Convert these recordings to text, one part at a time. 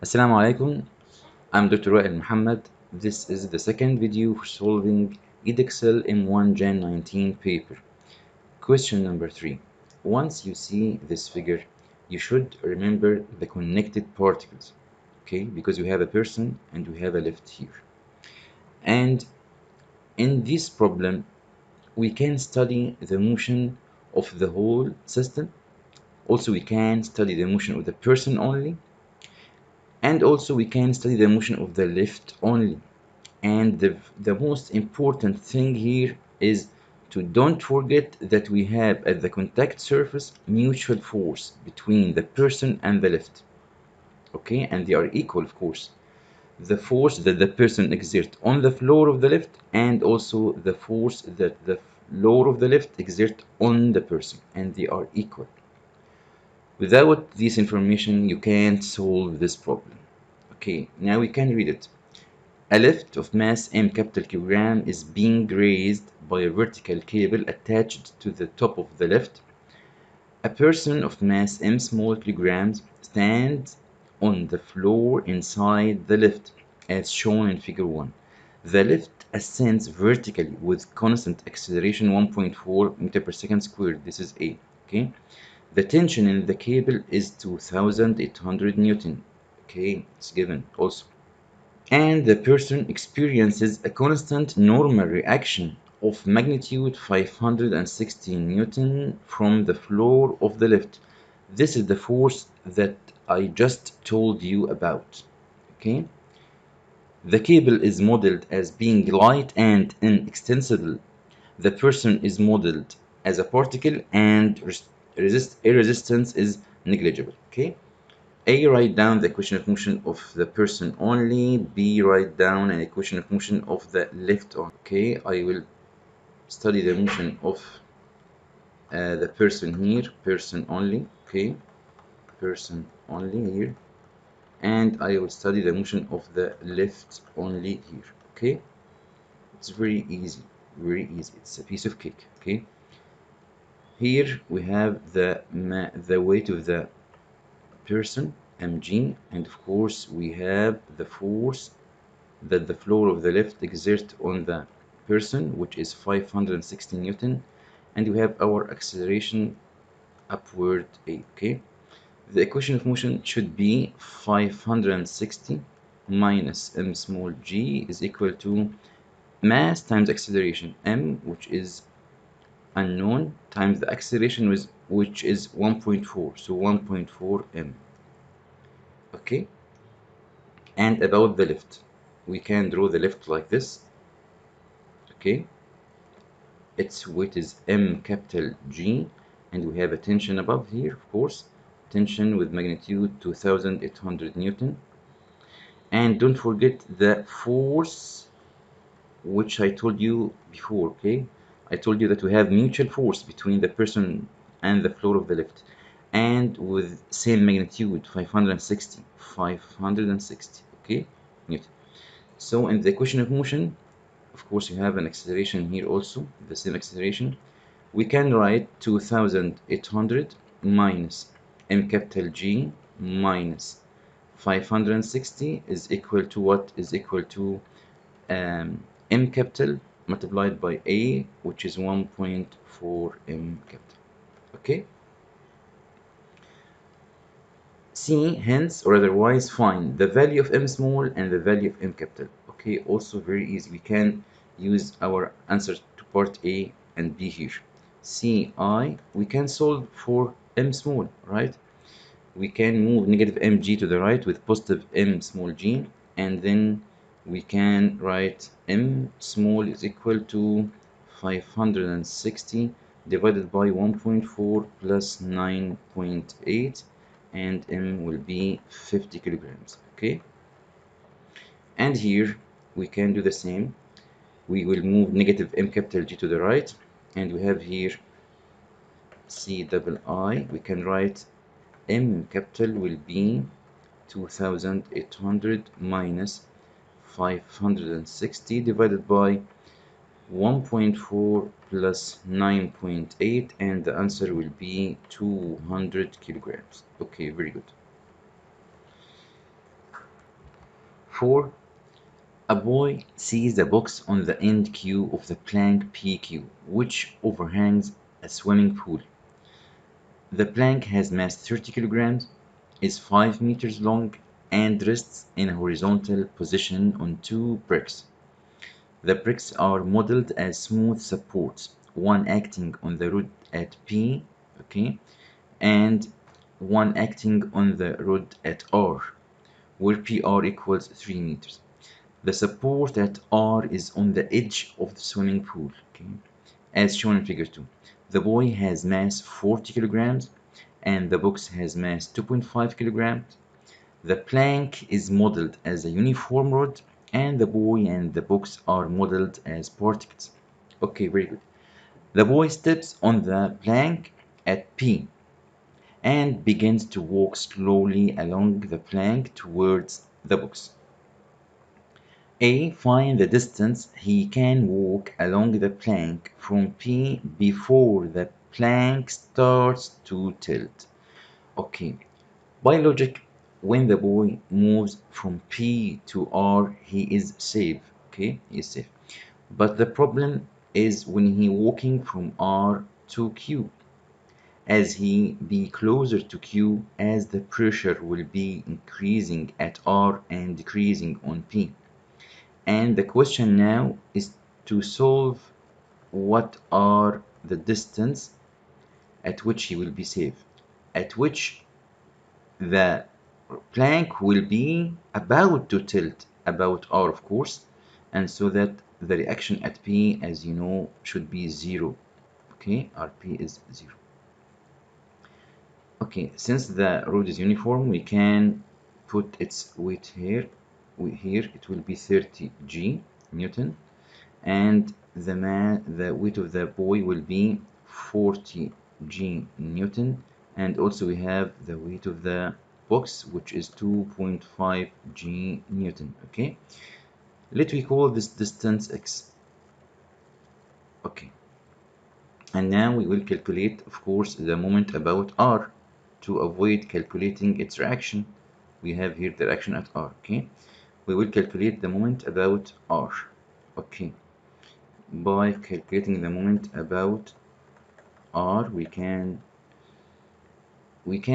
Assalamu alaikum. I'm Dr. Wael Muhammad. This is the second video for solving Edexcel M1 Jan 19 paper. Question number 3. Once you see this figure, you should remember the connected particles, okay? Because we have a person and we have a lift here. And in this problem, we can study the motion of the whole system. Also, we can study the motion of the person only. And also we can study the motion of the lift only. And the most important thing here is to don't forget that we have at the contact surface mutual force between the person and the lift. Okay, and they are equal, of course. The force that the person exerts on the floor of the lift and also the force that the floor of the lift exerts on the person, and they are equal. Without this information, you can't solve this problem. Okay, now we can read it. A lift of mass m capital kilogram is being raised by a vertical cable attached to the top of the lift. A person of mass m small kilograms stands on the floor inside the lift, as shown in figure 1. The lift ascends vertically with constant acceleration 1.4 meter per second squared. This is A. Okay. The tension in the cable is 2800 Newton. Okay, it's given also. And the person experiences a constant normal reaction of magnitude 560 Newton from the floor of the lift. This is the force that I just told you about. Okay? The cable is modeled as being light and inextensible. The person is modeled as a particle and resistance is negligible. Okay? A, write down the equation of motion of the person only. B, write down an equation of motion of the lift only. Okay, I will study the motion of the person here, person only. Okay, person only here. And I will study the motion of the lift only here. Okay, it's very easy, very easy. It's a piece of cake. Okay, here we have the weight of the person, mg, and of course we have the force that the floor of the lift exerts on the person, which is 560 Newton, and we have our acceleration upward A. Okay, the equation of motion should be 560 minus m small g is equal to mass times acceleration m, which is unknown, times the acceleration which is 1.4, so 1.4 m. Okay, and about the lift, we can draw the lift like this. Okay, its weight is m capital G, and we have a tension above here, of course, tension with magnitude 2800 Newton. And don't forget the force which I told you before. Okay, I told you that we have mutual force between the person and the floor of the lift, and with same magnitude 560. Okay, Newton. So in the equation of motion, of course, you have an acceleration here also, the same acceleration. We can write 2800 minus m capital G minus 560 is equal to what? Is equal to m capital multiplied by A, which is 1.4 m capital. Okay? C, hence or otherwise find the value of m small and the value of m capital. Okay, also very easy. We can use our answers to part A and B here. C, I, we can solve for m small, right? We can move negative mg to the right with positive m small g, and then we can write m small is equal to 560 divided by 1.4 plus 9.8, and m will be 50 kilograms. Okay, and here we can do the same. We will move negative m capital G to the right, and we have here C double I. We can write m capital will be 2800 minus 560 divided by 1.4 plus 9.8, and the answer will be 200 kilograms. Okay, very good. 4. A boy sees a box on the end Q of the plank PQ, which overhangs a swimming pool. The plank has mass 30 kilograms, is 5 meters long, and rests in a horizontal position on two bricks. The bricks are modeled as smooth supports, one acting on the rod at P, okay, and one acting on the rod at R, where PR equals 3 meters. The support at R is on the edge of the swimming pool, okay, as shown in figure 2. The boy has mass 40 kilograms and the box has mass 2.5 kilograms. The plank is modeled as a uniform rod and the boy and the box are modeled as particles. Okay, very good. The boy steps on the plank at P and begins to walk slowly along the plank towards the box. A. Find the distance he can walk along the plank from P before the plank starts to tilt. Okay, by logic, when the boy moves from P to R, he is safe. Okay, he is safe. But the problem is when he walking from R to Q. As he be closer to Q, as the pressure will be increasing at R and decreasing on P. And the question now is to solve what are the distance at which he will be safe, at which the plank will be about to tilt about R, of course, and so that the reaction at P, as you know, should be 0. Okay, RP is 0. Okay, since the rod is uniform, we can put its weight here. Here it will be 30 G Newton, and the weight of the boy will be 40 G Newton, and also we have the weight of the box, which is 2.5 G Newton. Okay, let we call this distance x. Okay, and now we will calculate, of course, the moment about R to avoid calculating its reaction. We have here the reaction at R. Okay, we will calculate the moment about R. Okay, by calculating the moment about R, we can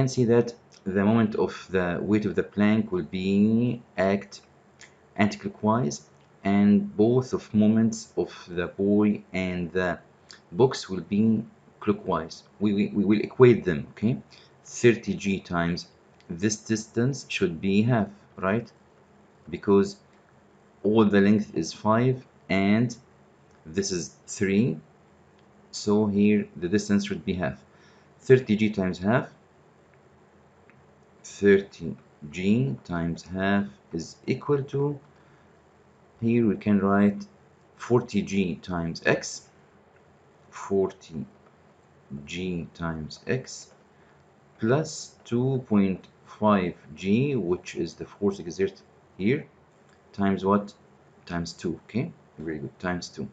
see that the moment of the weight of the plank will be act anticlockwise, and both of moments of the boy and the box will be clockwise. We will equate them. Okay, 30 G times this distance should be half, right? Because all the length is 5 and this is 3, so here the distance should be half. 30 G times half, 30 G times half is equal to, here we can write 40 G times X, 40 G times X plus 2.5 G, which is the force exerted here, times what? Times 2. Okay, very good, times 2.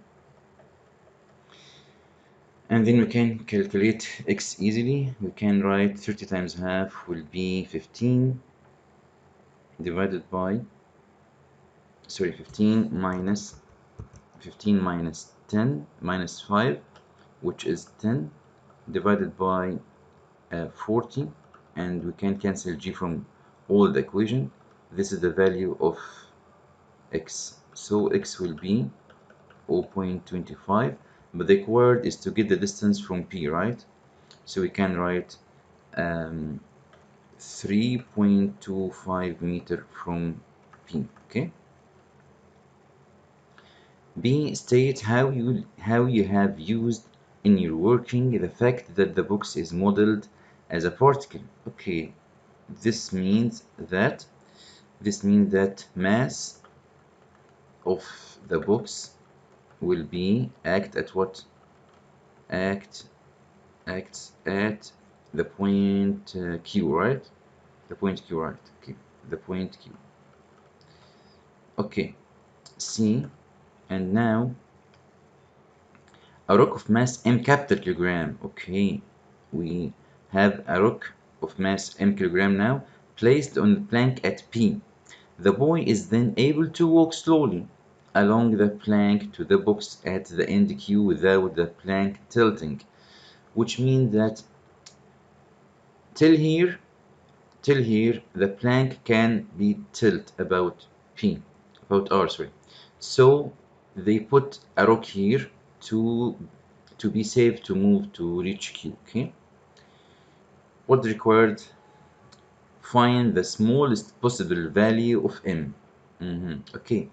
And then we can calculate X easily. We can write 30 times half will be 15 divided by, sorry, 15 minus 10 minus 5, which is 10, divided by 40, and we can cancel G from all the equation. This is the value of X, so X will be 0.25, but the required is to get the distance from P, right? So we can write 3.25 meter from P. Okay, B. State how you have used in your working the fact that the box is modeled as a particle. Okay, this means that mass of the box will be acts at the point Q, right? The point Q, right? Okay, the point Q. Okay, C. And now a rock of mass m capital kilogram. Okay, we have a rock of mass m kilogram now placed on the plank at P. The boy is then able to walk slowly along the plank to the box at the end Q without the plank tilting, which means that till here till here the plank can be tilt about R, sorry. So they put a rock here to be safe to move to reach Q. Okay, what required? Find the smallest possible value of m. Okay,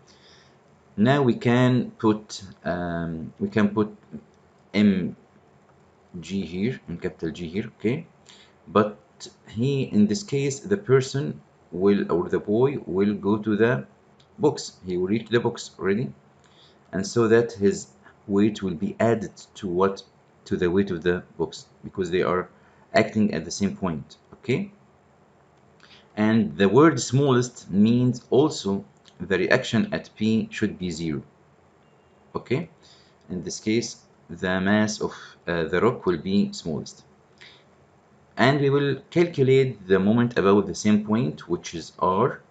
now we can put mg here, in capital G here. Okay, but in this case the person will, or the boy will go to the box. He will reach the box already, and so that his weight will be added to what? To the weight of the box, because they are acting at the same point. Okay, and the word smallest means also the reaction at P should be 0. Okay, in this case the mass of the rock will be smallest, and we will calculate the moment about the same point, which is R,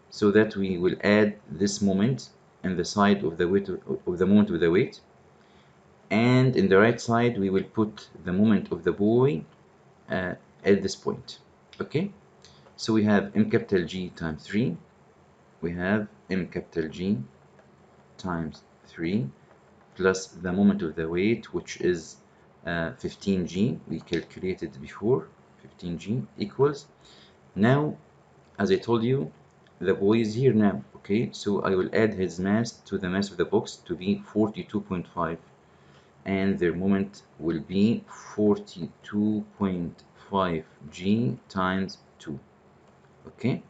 so that we will add this moment in the side of the weight of the moment of the weight, and in the right side we will put the moment of the boy at this point. Okay, so we have m capital G times 3, we have m capital G times 3 plus the moment of the weight, which is 15g, we calculated before, 15g equals, now as I told you, the boy is here now. Okay, so I will add his mass to the mass of the box to be 42.5, and their moment will be 42.5 g times 2. Okay,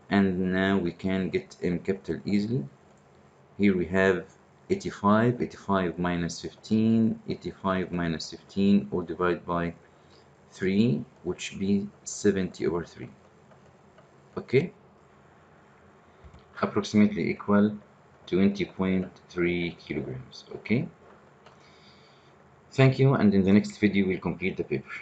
and now we can get m capital easily. Here we have 85 minus 15, 85 minus 15, all divided by 3, which be 70 over 3. Okay, approximately equal 20.3 kilograms. Okay, thank you, and in the next video we'll complete the paper.